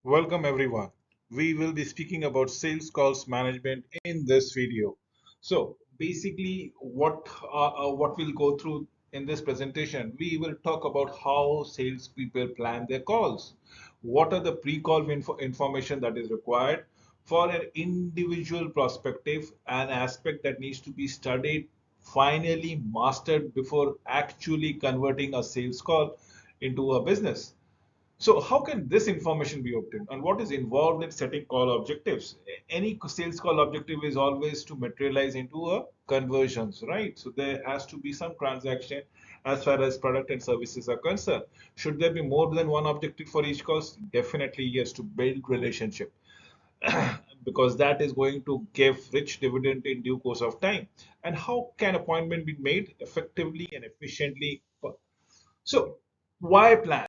Welcome everyone. We will be speaking about sales calls management in this video. So basically what we'll go through in this presentation, we will talk about how salespeople plan their calls. What are the pre-call information that is required for an individual prospective, an aspect that needs to be studied, finally mastered before actually converting a sales call into a business. So how can this information be obtained and what is involved in setting call objectives? Any sales call objective is always to materialize into a conversions, right? So there has to be some transaction as far as product and services are concerned. Should there be more than one objective for each cost? Definitely yes, to build relationship because that is going to give rich dividend in due course of time. And how can appointment be made effectively and efficiently? So why plan?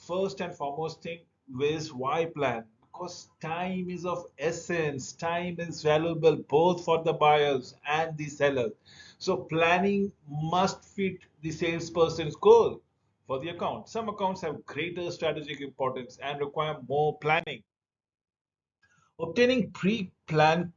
First and foremost thing is why plan? Because time is of essence. Time is valuable both for the buyers and the sellers. So planning must fit the salesperson's goal for the account. Some accounts have greater strategic importance and require more planning. Obtaining pre-planned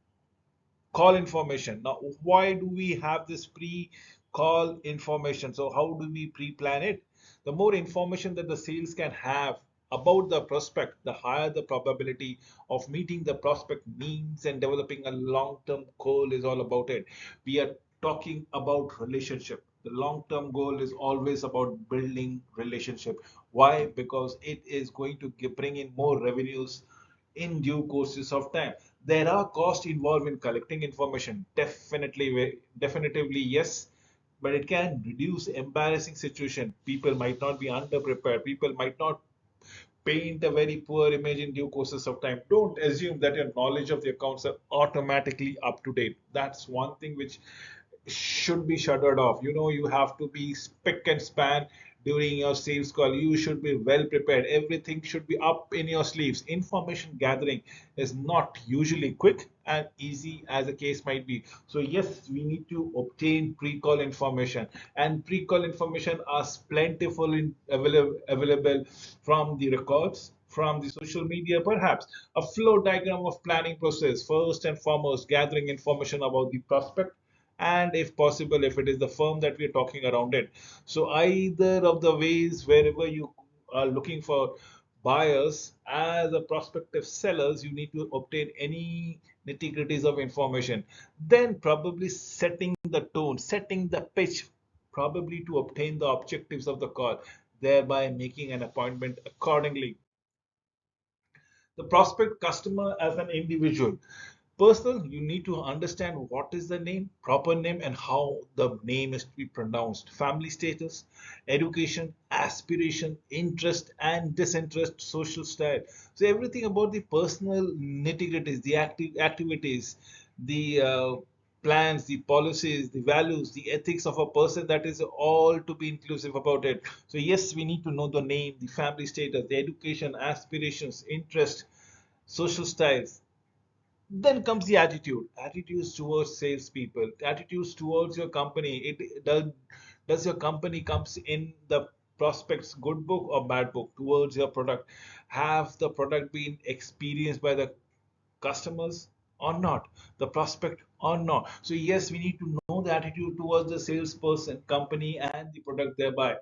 call information. Now, why do we have this pre-call information? So how do we pre-plan it? The more information that the sales can have about the prospect, the higher the probability of meeting the prospect needs and developing a long-term goal is all about it. We are talking about relationship. The long-term goal is always about building relationship. Why? Because it is going to bring in more revenues in due courses of time. There are costs involved in collecting information. Definitively yes, but it can reduce embarrassing situation. People might not be underprepared. People might not paint a very poor image in due courses of time. Don't assume that your knowledge of the accounts are automatically up to date. That's one thing which should be shuttered off. You have to be spick and span during your sales call. You should be well prepared. Everything should be up in your sleeves. Information gathering is not usually quick and easy as the case might be. So yes, we need to obtain pre-call information, and pre-call information are plentiful in available from the records, from the social media, perhaps a flow diagram of planning process. First and foremost, gathering information about the prospect, and if possible, if it is the firm that we're talking around it. So either of the ways, wherever you are looking for buyers as a prospective sellers, you need to obtain any nitty-gritties of information. Then probably setting the tone, setting the pitch, probably to obtain the objectives of the call, thereby making an appointment accordingly. The prospect customer as an individual. Personal, you need to understand what is the name, proper name, and how the name is to be pronounced. Family status, education, aspiration, interest and disinterest, social style. So everything about the personal nitty-gritties, the activities, the plans, the policies, the values, the ethics of a person, that is all to be inclusive about it. So yes, we need to know the name, the family status, the education, aspirations, interest, social styles. Then comes the attitudes towards salespeople, attitudes towards your company. Does your company comes in the prospect's good book or bad book towards your product? Have the product been experienced by the customers or not, the prospect or not? So yes, we need to know the attitude towards the salesperson, company, and the product. Thereby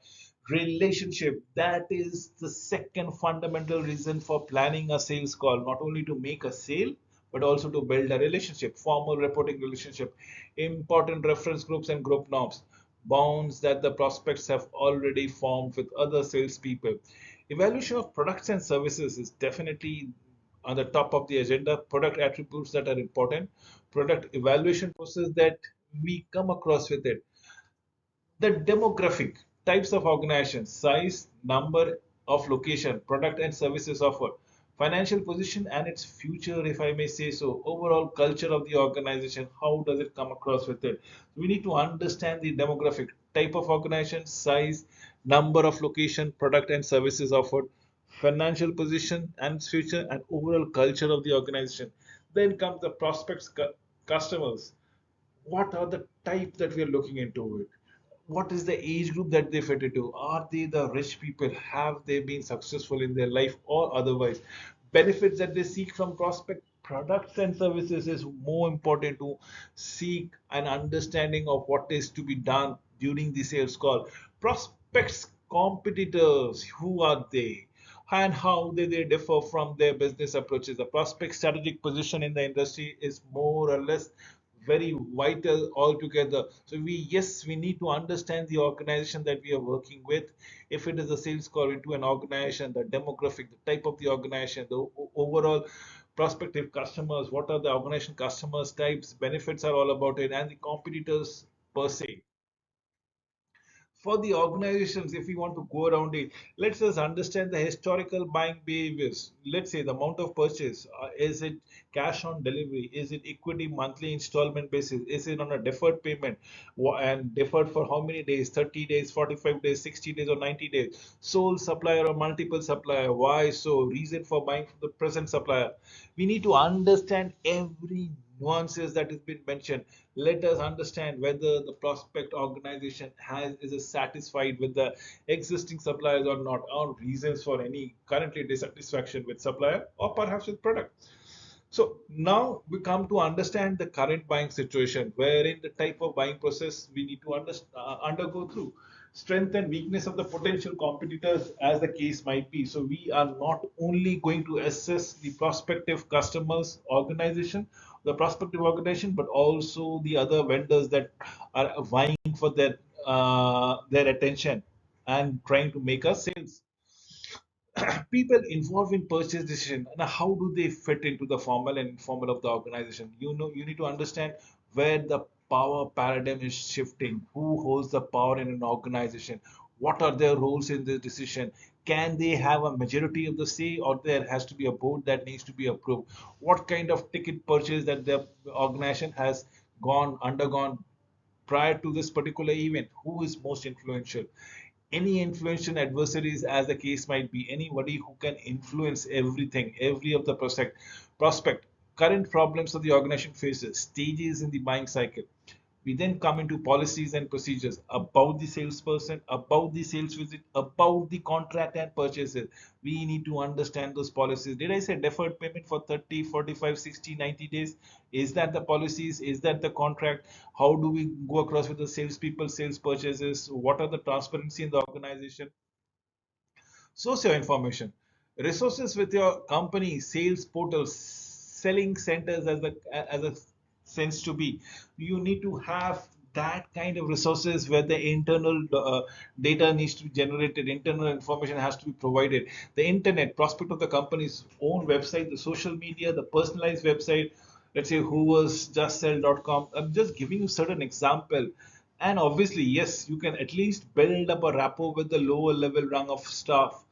relationship, that is the second fundamental reason for planning a sales call, not only to make a sale but also to build a relationship, formal reporting relationship, important reference groups and group norms, bonds that the prospects have already formed with other salespeople. Evaluation of products and services is definitely on the top of the agenda. Product attributes that are important, product evaluation process that we come across with it. The demographic, types of organizations, size, number of location, product and services offered, financial position and its future, if I may say so, overall culture of the organization, how does it come across with it? We need to understand the demographic, type of organization, size, number of location, product and services offered, financial position and its future, and overall culture of the organization. Then comes the prospects, customers. What are the type that we are looking into it? What is the age group that they fit into? Are they the rich people? Have they been successful in their life or otherwise? benefits that they seek from prospect products and services is more important to seek an understanding of what is to be done during the sales call. Prospects competitors, who are they and how they differ from their business approaches. The prospect strategic position in the industry is more or less very vital altogether. So we need to understand the organization that we are working with. If it is a sales call into an organization, the demographic, the type of the organization, the overall prospective customers, what are the organization customers types, benefits are all about it, and the competitors per se. For the organizations, if we want to go around it, let's just understand the historical buying behaviors. Let's say the amount of purchase. Is it cash on delivery? Is it equity monthly installment basis? Is it on a deferred payment? And deferred for how many days? 30 days, 45 days, 60 days, or 90 days? Sole supplier or multiple supplier? Why so? Reason for buying from the present supplier. We need to understand every nuances that has been mentioned. Let us understand whether the prospect organization is satisfied with the existing suppliers or not, or reasons for any currently dissatisfaction with supplier or perhaps with product. So now we come to understand the current buying situation, wherein the type of buying process we need to undergo through. Strength and weakness of the potential competitors, as the case might be. So we are not only going to assess the prospective customers organization, the prospective organization, but also the other vendors that are vying for their attention and trying to make us sales. People involved in purchase decision, and how do they fit into the formal and informal of the organization? You need to understand where the power paradigm is shifting, who holds the power in an organization, what are their roles in the decision, can they have a majority of the say, or there has to be a board that needs to be approved, what kind of ticket purchase that the organization has gone undergone prior to this particular event, who is most influential, any influential adversaries, as the case might be, anybody who can influence everything, every of the prospect, current problems of the organization faces, stages in the buying cycle. We then come into policies and procedures about the salesperson, about the sales visit, about the contract and purchases. We need to understand those policies. Did I say deferred payment for 30, 45, 60, 90 days? Is that the policies? Is that the contract? How do we go across with the salespeople, sales purchases? What are the transparency in the organization? Socio information, resources with your company, sales portals, selling centers as a sense to be. You need to have that kind of resources where the internal data needs to be generated, internal information has to be provided. The internet, prospect of the company's own website, the social media, the personalized website. Let's say hooversjustsell.com. I'm just giving you certain example. And obviously, yes, you can at least build up a rapport with the lower level rung of staff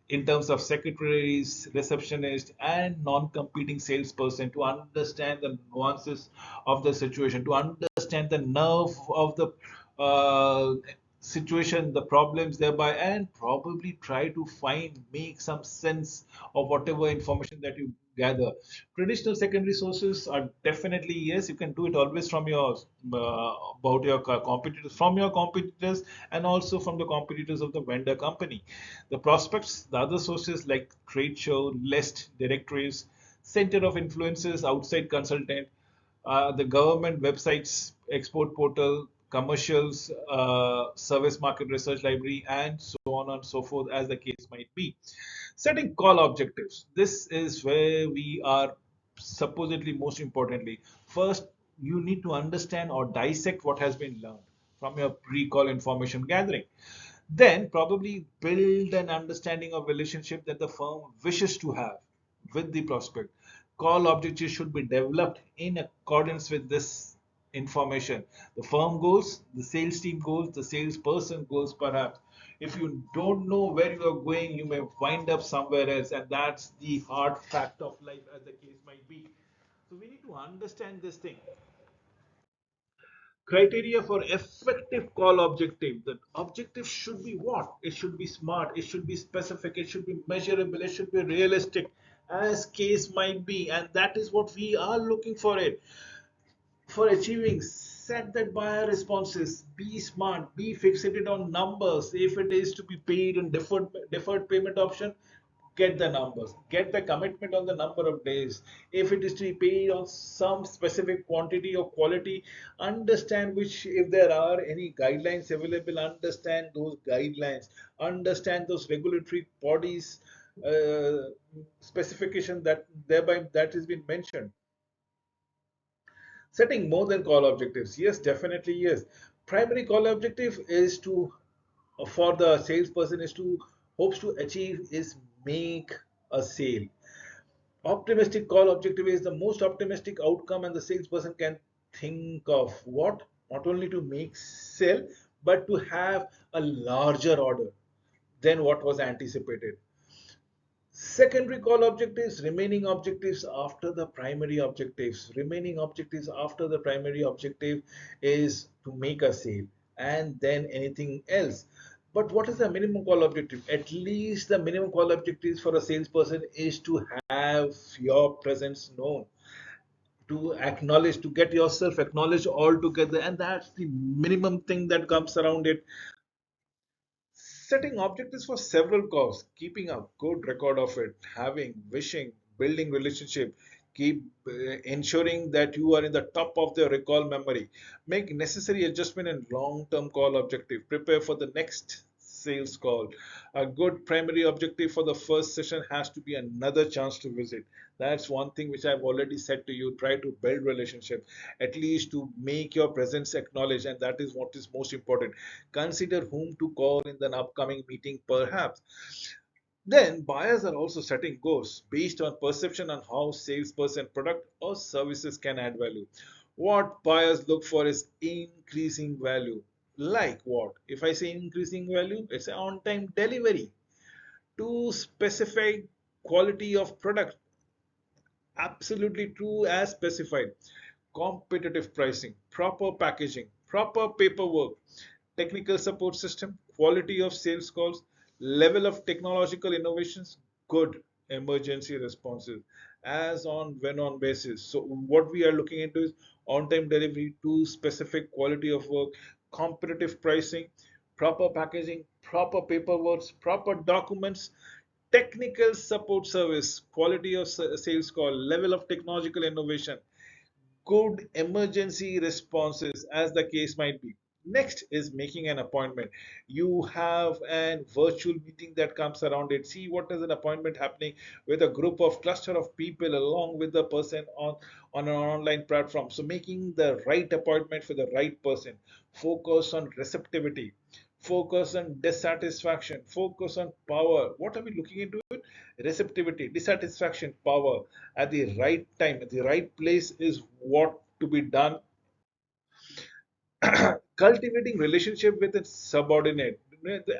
in terms of secretaries, receptionists, and non-competing salesperson to understand the nuances of the situation, to understand the nerve of the uh, situation, the problems thereby, and probably try to make some sense of whatever information that you gather. Traditional secondary sources are definitely yes, you can do it always from your about your competitors, from your competitors, and also from the competitors of the vendor company. The prospects, the other sources like trade show, list, directories, center of influences, outside consultant, the government websites, export portal, commercials, service market research library, and so on and so forth, as the case might be. Setting call objectives. This is where we are supposedly most importantly. First, you need to understand or dissect what has been learned from your pre-call information gathering. Then probably build an understanding of relationship that the firm wishes to have with the prospect. Call objectives should be developed in accordance with this information. The firm goals, the sales team goals, the salesperson goals perhaps. If you don't know where you are going, you may wind up somewhere else, and that's the hard fact of life, as the case might be. So we need to understand this thing. Criteria for effective call objective. The objective should be what? It should be smart, it should be specific, it should be measurable, it should be realistic, as case might be, and that is what we are looking for it. For achieving, set that buyer responses, be smart, be fixated on numbers. If it is to be paid in deferred payment option, get the numbers, get the commitment on the number of days. If it is to be paid on some specific quantity or quality, understand which, if there are any guidelines available, understand those guidelines, understand those regulatory bodies uh, specification that thereby that has been mentioned. Setting more than call objectives, yes, definitely yes. Primary call objective is to, for the salesperson, is to, hopes to achieve is make a sale. Optimistic call objective is the most optimistic outcome and the salesperson can think of, what, not only to make sale but to have a larger order than what was anticipated. Secondary call objectives, remaining objectives after the primary objectives. Remaining objectives after the primary objective is to make a sale and then anything else. But what is the minimum call objective? At least the minimum call objectives for a salesperson is to have your presence known, to acknowledge, to get yourself acknowledged altogether, and that's the minimum thing that comes around it. Setting objectives for several causes, keeping a good record of it, having, wishing, building relationship, keep ensuring that you are in the top of the recall memory, make necessary adjustment in long-term call objective, prepare for the next sales call. A good primary objective for the first session has to be another chance to visit. That's one thing which I've already said to you. Try to build relationship, at least to make your presence acknowledged, and that is what is most important. Consider whom to call in the upcoming meeting, perhaps. Then buyers are also setting goals based on perception on how salesperson product or services can add value. What buyers look for is increasing value. Like what? If I say increasing value, it's an on-time delivery. To specify quality of product, absolutely true as specified. Competitive pricing, proper packaging, proper paperwork, technical support system, quality of sales calls, level of technological innovations, good emergency responses as on when on basis. So what we are looking into is on-time delivery, to specific quality of work, competitive pricing, proper packaging, proper paperwork, proper documents, technical support service, quality of sales call, level of technological innovation, good emergency responses, as the case might be. Next is making an appointment. You have a virtual meeting that comes around it. See what is an appointment happening with a group of cluster of people along with the person on an online platform. So making the right appointment for the right person. Focus on receptivity. Focus on dissatisfaction. Focus on power. What are we looking into it? Receptivity, dissatisfaction, power at the right time, at the right place is what to be done. Cultivating relationship with its subordinate,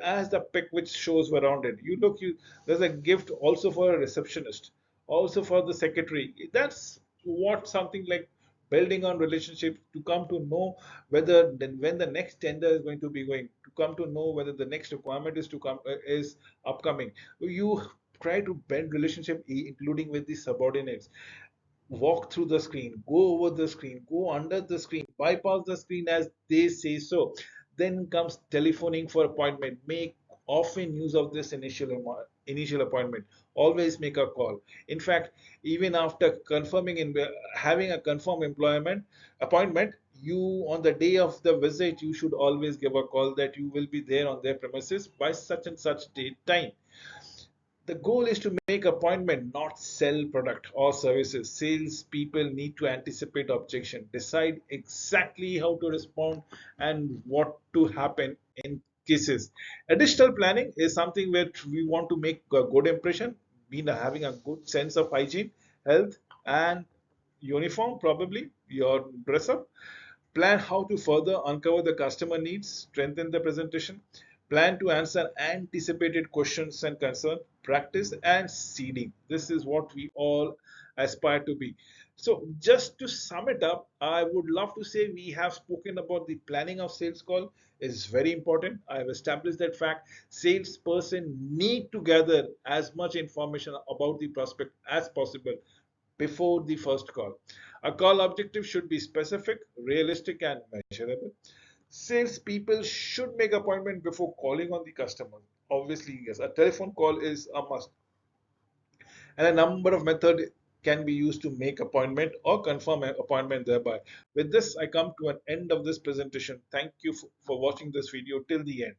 as the pic which shows around it. You look, you there's a gift also for a receptionist, also for the secretary. That's what something like building on relationships, to come to know whether then when the next tender is going to be going, to come to know whether the next requirement is to come is upcoming. You try to build relationship including with the subordinates. Walk through the screen, go over the screen, go under the screen, bypass the screen as they say so. Then comes telephoning for appointment. Make often use of this initial appointment. Always make a call. In fact, even after confirming in having a confirmed employment appointment, you on the day of the visit you should always give a call that you will be there on their premises by such and such date time. The goal is to make appointment, not sell product or services. Sales people need to anticipate objection, decide exactly how to respond and what to happen in cases. Additional planning is something where we want to make a good impression, mean having a good sense of hygiene, health, and uniform, probably your dress up. Plan how to further uncover the customer needs, strengthen the presentation, plan to answer anticipated questions and concern, practice and seeding. This is what we all aspire to be. So, just to sum it up, I would love to say we have spoken about the planning of sales call is very important. I have established that fact. Salesperson need to gather as much information about the prospect as possible before the first call. A call objective should be specific, realistic, and measurable. Salespeople should make appointment before calling on the customer. Obviously, yes, a telephone call is a must. and a number of methods can be used to make appointment or confirm an appointment thereby. With this, I come to an end of this presentation. Thank you for watching this video till the end.